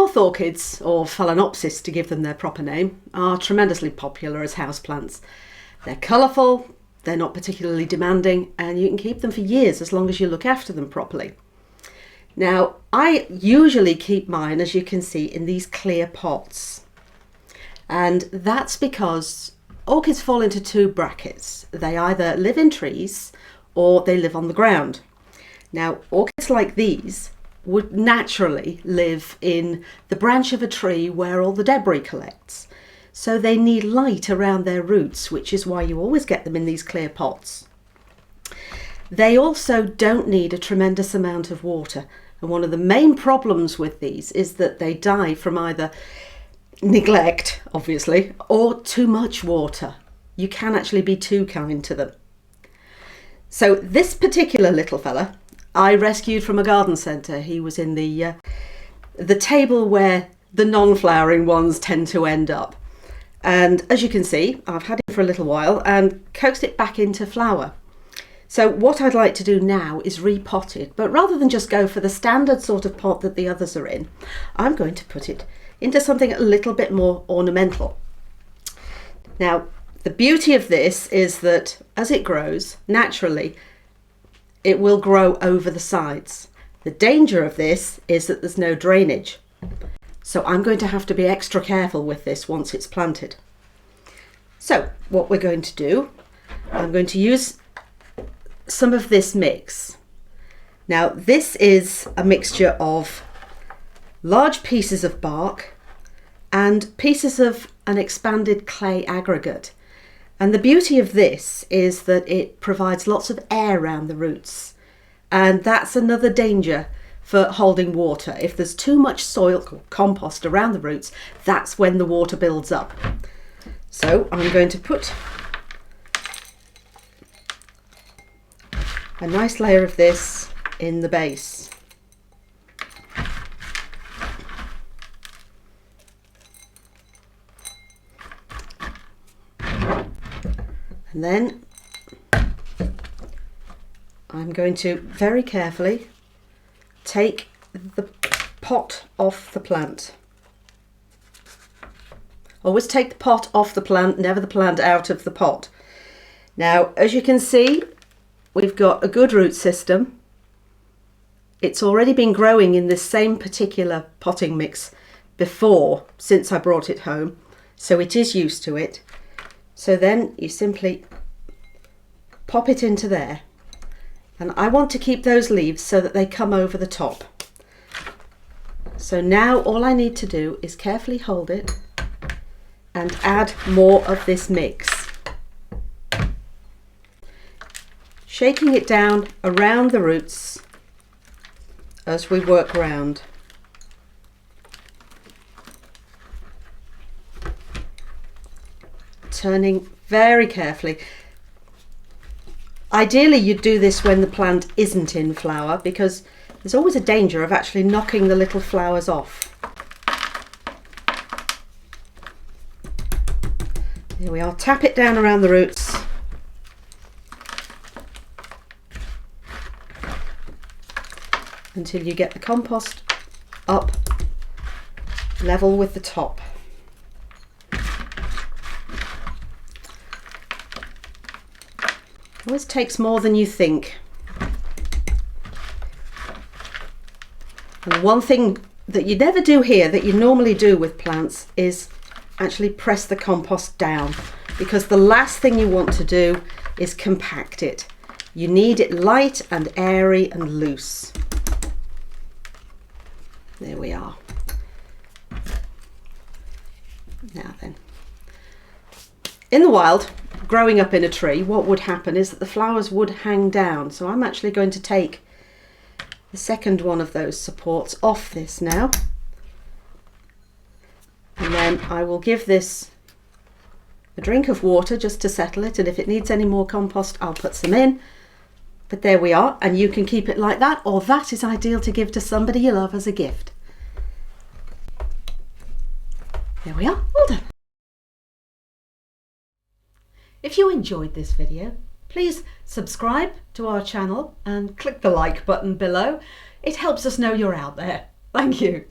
Moth orchids, or Phalaenopsis to give them their proper name, are tremendously popular as houseplants. They're colourful, they're not particularly demanding, and you can keep them for years as long as you look after them properly. Now, I usually keep mine, as you can see, in these clear pots. And that's because orchids fall into two brackets. They either live in trees or they live on the ground. Now, orchids like these would naturally live in the branch of a tree where all the debris collects. So they need light around their roots, which is why you always get them in these clear pots. They also don't need a tremendous amount of water. And one of the main problems with these is that they die from either neglect, obviously, or too much water. You can actually be too kind to them. So this particular little fella I rescued from a garden centre. He was in the table where the non-flowering ones tend to end up. And as you can see, I've had it for a little while and coaxed it back into flower. So what I'd like to do now is repot it, but rather than just go for the standard sort of pot that the others are in, I'm going to put it into something a little bit more ornamental. Now, the beauty of this is that as it grows, naturally, it will grow over the sides. The danger of this is that there's no drainage. So I'm going to have to be extra careful with this once it's planted. So what we're going to do, I'm going to use some of this mix. Now this is a mixture of large pieces of bark and pieces of an expanded clay aggregate. And the beauty of this is that it provides lots of air around the roots. And that's another danger for holding water. If there's too much soil compost around the roots, that's when the water builds up. So I'm going to put a nice layer of this in the base. And then I'm going to very carefully take the pot off the plant. Always take the pot off the plant, never the plant out of the pot. Now, as you can see, we've got a good root system. It's already been growing in this same particular potting mix before, since I brought it home, so it is used to it. So then you simply pop it into there. And I want to keep those leaves so that they come over the top. So now all I need to do is carefully hold it and add more of this mix. Shaking it down around the roots as we work round. Turning very carefully. Ideally you'd do this when the plant isn't in flower, because there's always a danger of actually knocking the little flowers off. Here we are, tap it down around the roots. Until you get the compost up level with the top. Always takes more than you think. And one thing that you never do here that you normally do with plants is actually press the compost down, because the last thing you want to do is compact it. You need it light and airy and loose. There we are. Now then, in the wild, growing up in a tree, what would happen is that the flowers would hang down. So I'm actually going to take the second one of those supports off this now. And then I will give this a drink of water just to settle it. And if it needs any more compost, I'll put some in. But there we are. And you can keep it like that, or that is ideal to give to somebody you love as a gift. There we are, all done. If you enjoyed this video, please subscribe to our channel and click the like button below. It helps us know you're out there. Thank you.